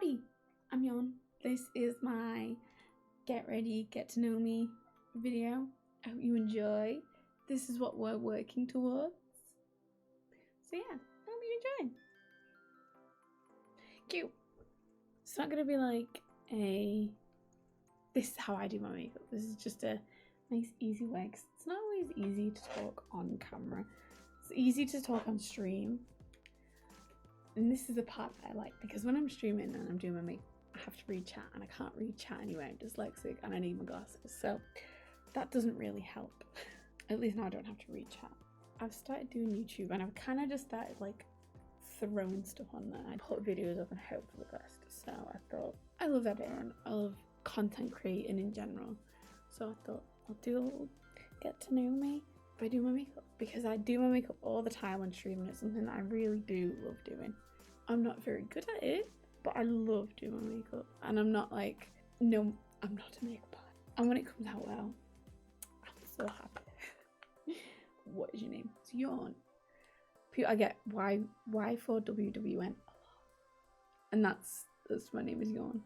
Howdy, I'm Yon. This is my get ready, get to know me video. I hope you enjoy. This is what we're working towards. So yeah, I hope you enjoy. Cute. It's not gonna be like this is how I do my makeup. This is just a nice easy way, 'cause it's not always easy to talk on camera. It's easy to talk on stream. And this is the part that I like, because when I'm streaming and I'm doing my makeup, I have to read chat, and I can't read chat anyway. I'm dyslexic and I need my glasses, so that doesn't really help. At least now I don't have to read chat. I've started doing YouTube, and I've kind of just started like throwing stuff on there. I put videos up and hope for the best. So I thought, I love editing, I love content creating in general. So I thought I'll do a little get to know me by doing my makeup, because I do my makeup all the time on stream, and it's something that I really do love doing. I'm not very good at it, but I love doing my makeup, and I'm not like, no, I'm not a makeup artist. And when it comes out well, I'm so happy. What is your name? It's Yawn. I get Y4WWN, and that's my name is Yawn.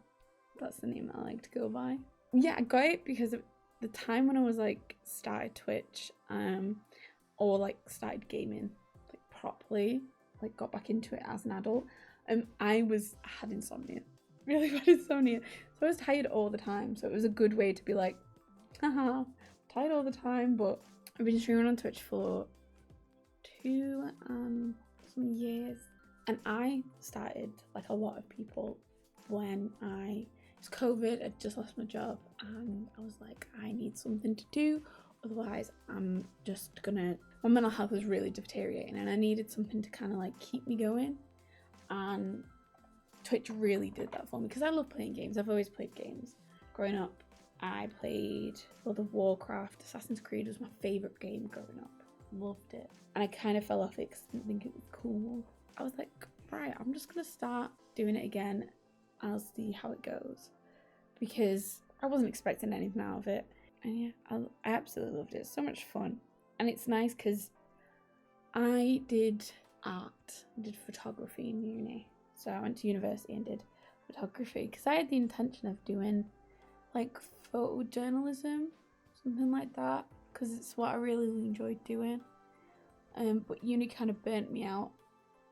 That's the name that I like to go by. Yeah, I got it because of the time when I was like started Twitch, or like started gaming like properly, like got back into it as an adult. I had insomnia, really bad insomnia, so I was tired all the time. So it was a good way to be like, haha, tired all the time. But I've been streaming on Twitch for 2 some years, and I started like a lot of people when it's COVID. I just lost my job, and I was like, I need something to do, otherwise I'm just gonna, my mental health was really deteriorating, and I needed something to kind of like keep me going. And Twitch really did that for me, because I love playing games. I've always played games. Growing up, I played World of Warcraft. Assassin's Creed was my favourite game growing up. Loved it. And I kind of fell off it because I didn't think it was cool. I was like, right, I'm just gonna start doing it again. I'll see how it goes, because I wasn't expecting anything out of it. And yeah, I absolutely loved it. It's so much fun. And it's nice because I did art, I did photography in uni. So I went to university and did photography because I had the intention of doing like photojournalism, something like that, because it's what I really enjoyed doing. But uni kind of burnt me out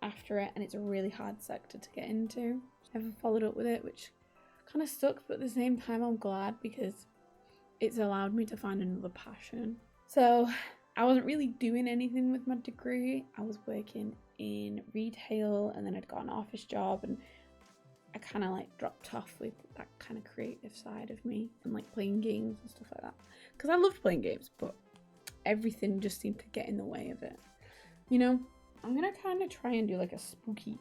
after it, and it's a really hard sector to get into. I haven't followed up with it, which kind of sucks, but at the same time I'm glad, because it's allowed me to find another passion. So I wasn't really doing anything with my degree. I was working in retail, and then I'd got an office job, and I kind of like dropped off with that kind of creative side of me, and like playing games and stuff like that, because I loved playing games, but everything just seemed to get in the way of it, you know. I'm gonna kind of try and do like a spooky,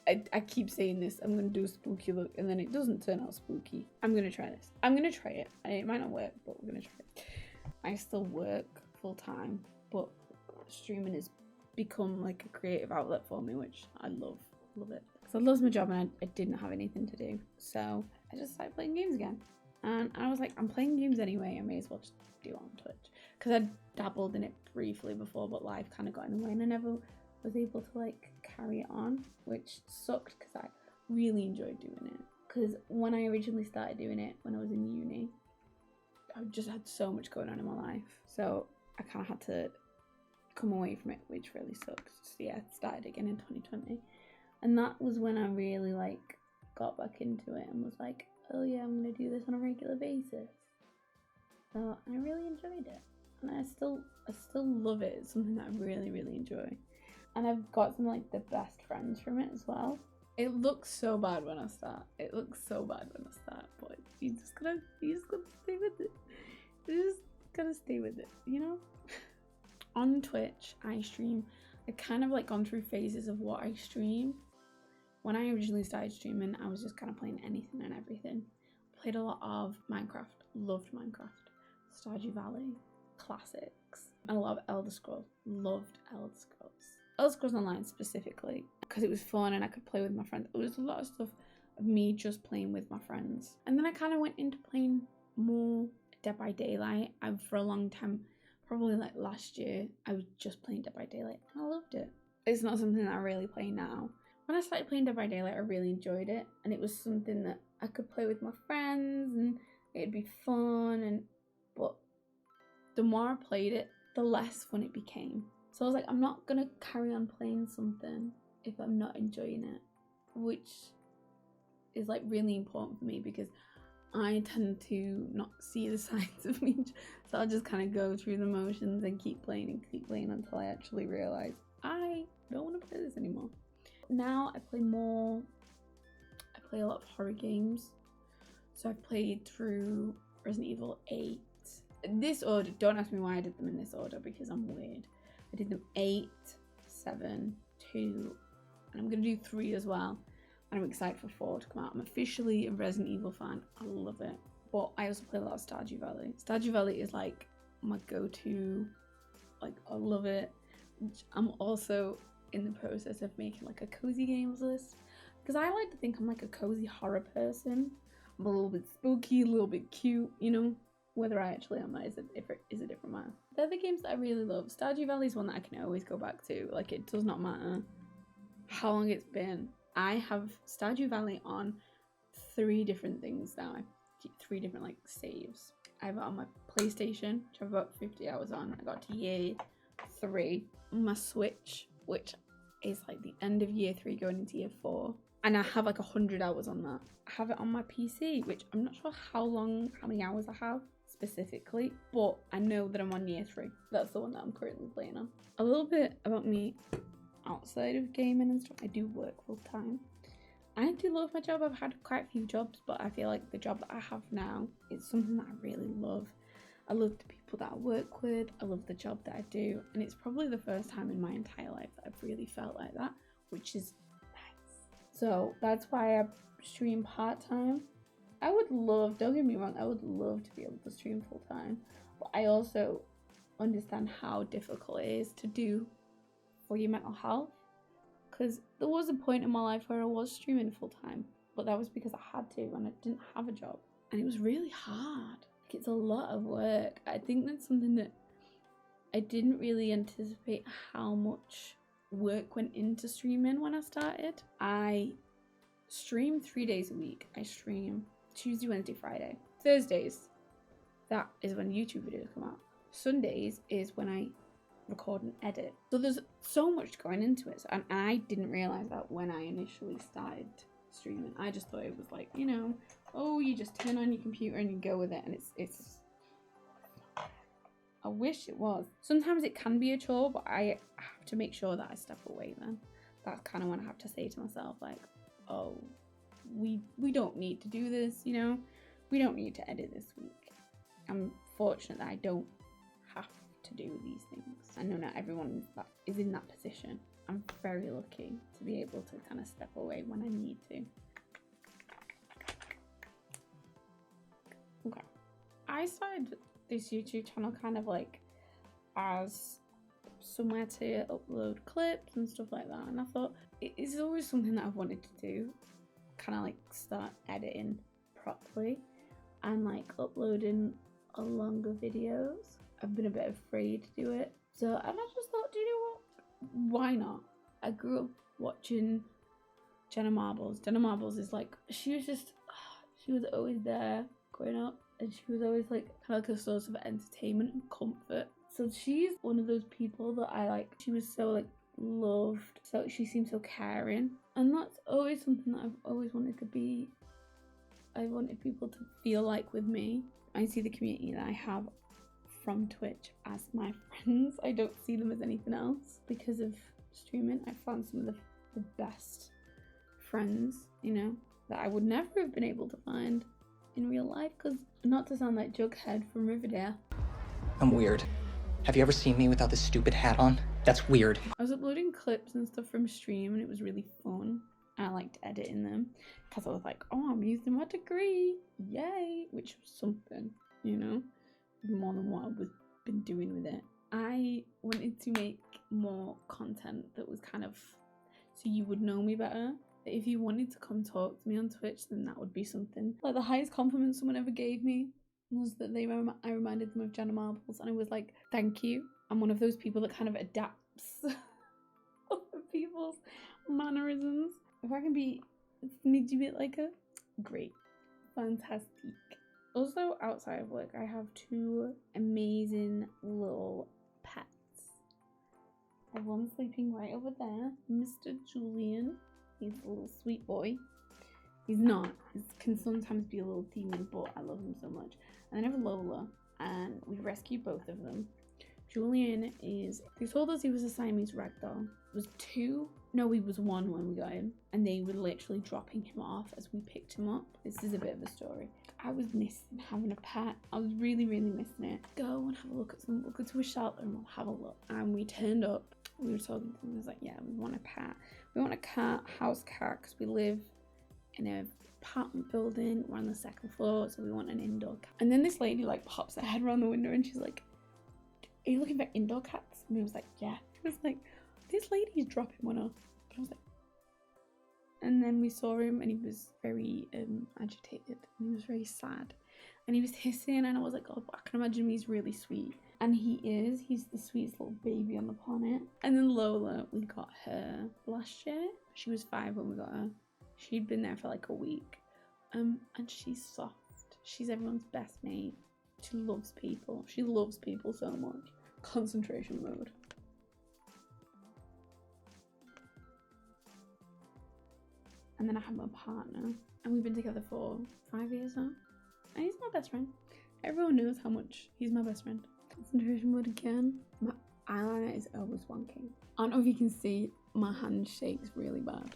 I keep saying this, I'm gonna do a spooky look, and then it doesn't turn out spooky. I'm gonna try this. I'm gonna try it. It might not work, but we're gonna try it. I still work full time, but streaming has become like a creative outlet for me, which I love it. Because I lost my job, and I didn't have anything to do, so I just started playing games again. And I was like, I'm playing games anyway, I may as well just do it on Twitch, because I dabbled in it briefly before, but life kind of got in the way, and I never was able to like carry it on, which sucked, because I really enjoyed doing it. Because when I originally started doing it when I was in uni, I just had so much going on in my life, so I kind of had to come away from it, which really sucks. So yeah, I started again in 2020, and that was when I really like got back into it and was like, oh yeah, I'm gonna do this on a regular basis. So I really enjoyed it, and I still love it. It's something that I really enjoy, and I've got some like the best friends from it as well. It looks so bad when I start. But you just gotta stay with it. You just gotta stay with it, you know? On Twitch, I stream. I kind of like gone through phases of what I stream. When I originally started streaming, I was just kind of playing anything and everything. Played a lot of Minecraft. Loved Minecraft. Stardew Valley. Classics. And a lot of Elder Scrolls. Loved Elder Scrolls. Elder Scrolls Online specifically, because it was fun and I could play with my friends. It was a lot of stuff of me just playing with my friends. And then I kind of went into playing more Dead by Daylight. For a long time, probably like last year, I was just playing Dead by Daylight, and I loved it. It's not something that I really play now. when I started playing Dead by Daylight, I really enjoyed it, and it was something that I could play with my friends, and it'd be fun. But the more I played it, the less fun it became. So I was like, I'm not gonna carry on playing something if I'm not enjoying it, which is like really important for me because I tend to not see the signs of me. So I'll just kind of go through the motions and keep playing until I actually realize I don't want to play this anymore. Now I play a lot of horror games. So I've played through Resident Evil 8. This order, don't ask me why I did them in this order because I'm weird. I did them 8, 7, 2, and I'm going to do 3 as well. And I'm excited for 4 to come out. I'm officially a Resident Evil fan. I love it. But I also play a lot of Stardew Valley. Stardew Valley is like my go-to. Like, I love it. I'm also in the process of making like a cozy games list. Because I like to think I'm like a cozy horror person. I'm a little bit spooky, a little bit cute, you know. Whether I actually am is a different matter. They're the games that I really love. Stardew Valley is one that I can always go back to. Like, it does not matter how long it's been. I have Stardew Valley on 3 different things now. I keep 3 different like saves. I have it on my PlayStation, which I have about 50 hours on. I got to year 3. My Switch, which is like the end of year 3 going into year 4. And I have like 100 hours on that. I have it on my PC, which I'm not sure how many hours I have specifically, but I know that I'm on year 3. That's the one that I'm currently playing on. A little bit about me outside of gaming and stuff. I do work full time. I do love my job. I've had quite a few jobs, but I feel like the job that I have now is something that I really love. I love the people that I work with. I love the job that I do, and it's probably the first time in my entire life that I've really felt like that, which is nice. So that's why I stream part-time. I would love, don't get me wrong, I would love to be able to stream full-time, but I also understand how difficult it is to do for your mental health, because there was a point in my life where I was streaming full-time, but that was because I had to and I didn't have a job, and it was really hard. Like, it's a lot of work. I think that's something that I didn't really anticipate, how much work went into streaming when I started. I stream 3 days a week. I stream Tuesday, Wednesday, Friday. Thursdays, that is when YouTube videos come out. Sundays is when I record and edit. So there's so much going into it, and I didn't realize that when I initially started streaming. I just thought it was like, you know, oh, you just turn on your computer and you go with it, and it's I wish it was. Sometimes it can be a chore, but I have to make sure that I step away then. That's kind of when I have to say to myself, like, oh, we don't need to do this, you know? We don't need to edit this week. I'm fortunate that I don't have to do these things. I know not everyone is in that position. I'm very lucky to be able to kind of step away when I need to. Okay. I started this YouTube channel kind of like as somewhere to upload clips and stuff like that, and I thought it's always something that I've wanted to do, kind of like start editing properly and like uploading a longer videos. I've been a bit afraid to do it, so I just thought, do you know what, why not? I grew up watching Jenna Marbles. Jenna Marbles is like, she was always there growing up, and she was always like kind of like a source of entertainment and comfort. So she's one of those people that I like. She was so like loved, so she seemed so caring, and that's always something that I've always wanted to be. I wanted people to feel like with me. I see the community that I have from Twitch as my friends. I don't see them as anything else. Because of streaming, I found some of the best friends, you know, that I would never have been able to find in real life. Because, not to sound like Jughead from Riverdale, I'm weird. Have you ever seen me without this stupid hat on? That's weird. I was uploading clips and stuff from stream, and it was really fun. I liked editing them because I was like, oh, I'm using my degree, yay, which was something, you know, more than what I've been doing with it. I wanted to make more content that was kind of so you would know me better. If you wanted to come talk to me on Twitch, then that would be something. Like, the highest compliment someone ever gave me was that I reminded them of Jenna Marbles, and I was like, thank you. I'm one of those people that kind of adapts other people's mannerisms. If I can be a smidgy bit like her, great. Fantastic. Also, outside of work, I have two amazing little pets. I have one sleeping right over there, Mr. Julian. He's a little sweet boy. He's not. He can sometimes be a little demon, but I love him so much. And then I have Lola, and we rescued both of them. Julian is, they told us he was a Siamese ragdoll. It was 2, no, he was 1 when we got him. And they were literally dropping him off as we picked him up. This is a bit of a story. I was missing having a pet. I was really, really missing it. Go and have a look at some, we'll go to a shelter and we'll have a look. And we turned up, we were talking to them, I was like, yeah, we want a pet. We want a cat, house cat, because we live in an apartment building. We're on the 2nd floor, so we want an indoor cat. And then this lady like pops her head around the window and she's like, are you looking for indoor cats? And I was like, yeah. I was like, this lady's dropping one off. But I was like, and then we saw him and he was very agitated and he was very sad. And he was hissing and I was like, oh, I can imagine he's really sweet. And he is. He's the sweetest little baby on the planet. And then Lola, we got her last year. She was 5 when we got her. She'd been there for like a week. And she's soft. She's everyone's best mate. She loves people. She loves people so much. Concentration mode. And then I have my partner. And we've been together for 5 years now. And he's my best friend. Everyone knows how much he's my best friend. Concentration mode again. My eyeliner is always wonky. I don't know if you can see, my hand shakes really bad.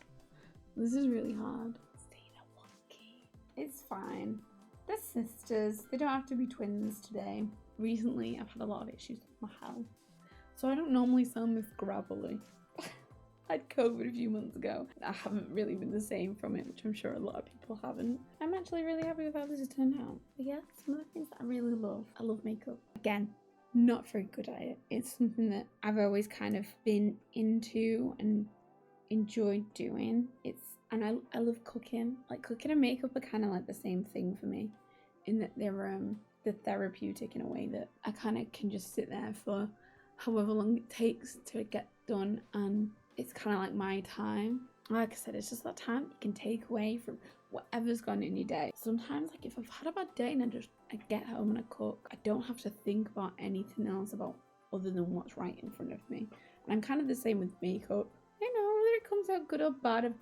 This is really hard. It's fine. They're sisters. They don't have to be twins today. Recently, I've had a lot of issues with my health. So I don't normally sound this gravelly. I had COVID a few months ago. I haven't really been the same from it, which I'm sure a lot of people haven't. I'm actually really happy with how this has turned out. But yeah, some of the things that I really love. I love makeup. Again, not very good at it. It's something that I've always kind of been into and enjoyed doing. And I love cooking. Like cooking and makeup are kind of like the same thing for me, in that they're therapeutic in a way that I kind of can just sit there for however long it takes to get done, and it's kind of like my time. Like I said, it's just that time you can take away from whatever's gone in your day. Sometimes, like if I've had a bad day and I get home and I cook, I don't have to think about anything else about other than what's right in front of me. And I'm kind of the same with makeup. I know whether it comes out good or bad. I've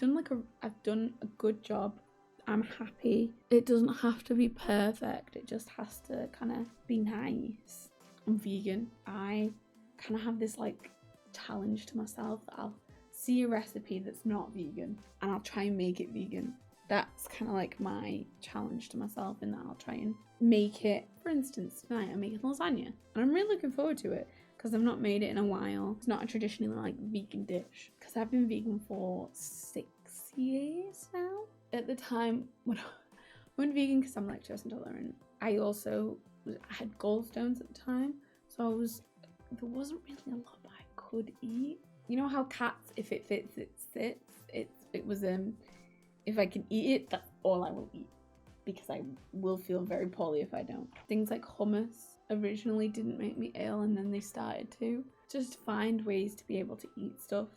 done a good job. I'm happy. It doesn't have to be perfect. It just has to kind of be nice. I'm vegan. I kind of have this like challenge to myself that I'll see a recipe that's not vegan and I'll try and make it vegan. That's kind of like my challenge to myself, in that I'll try and make it. For instance, tonight I'm making lasagna and I'm really looking forward to it because I've not made it in a while. It's not a traditionally like vegan dish because I've been vegan for 6 years now. At the time when I went vegan, because I'm lactose intolerant, I had gallstones at the time, so there wasn't really a lot that I could eat. You know how cats, if it fits, it sits. It was if I can eat it, that's all I will eat, because I will feel very poorly if I don't. Things like hummus originally didn't make me ill, and then they started to. Just find ways to be able to eat stuff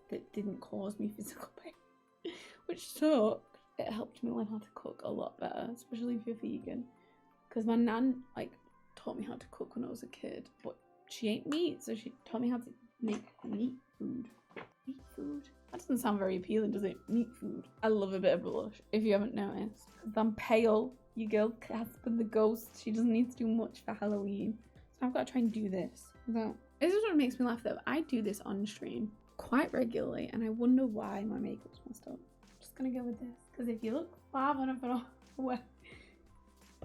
that didn't cause me physical pain, which sucked. It helped me learn how to cook a lot better, especially if you're vegan, because my nan taught me how to cook when I was a kid, but she ate meat, so she taught me how to make meat food. Meat food? That doesn't sound very appealing, does it? Meat food. I love a bit of blush, if you haven't noticed, because I'm pale. Your girl Casper the ghost, she doesn't need to do much for Halloween, so I've got to try and do this. This is what makes me laugh though. I do this on stream quite regularly, and I wonder why my makeup's messed up. I'm just gonna go with this, because if you look far enough away,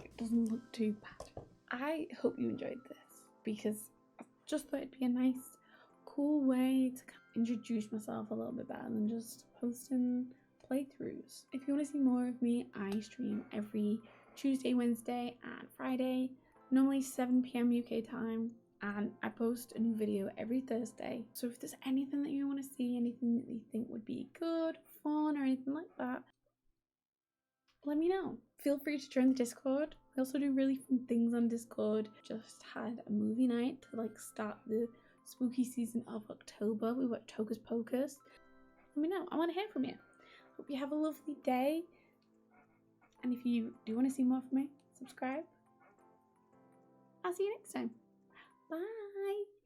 it doesn't look too bad. I hope you enjoyed this, because I just thought it'd be a nice, cool way to kind of introduce myself a little bit better than just posting playthroughs. If you want to see more of me, I stream every Tuesday, Wednesday, and Friday, normally 7 PM UK time, and I post a new video every Thursday. So if there's anything that you want to see, anything that you think would be good, fun, or anything like that, let me know. Feel free to join the Discord. We also do really fun things on Discord. Just had a movie night to start the spooky season of October. We watched Hocus Pocus. Let me know. I want to hear from you. Hope you have a lovely day. And if you do want to see more from me, subscribe. I'll see you next time. Bye.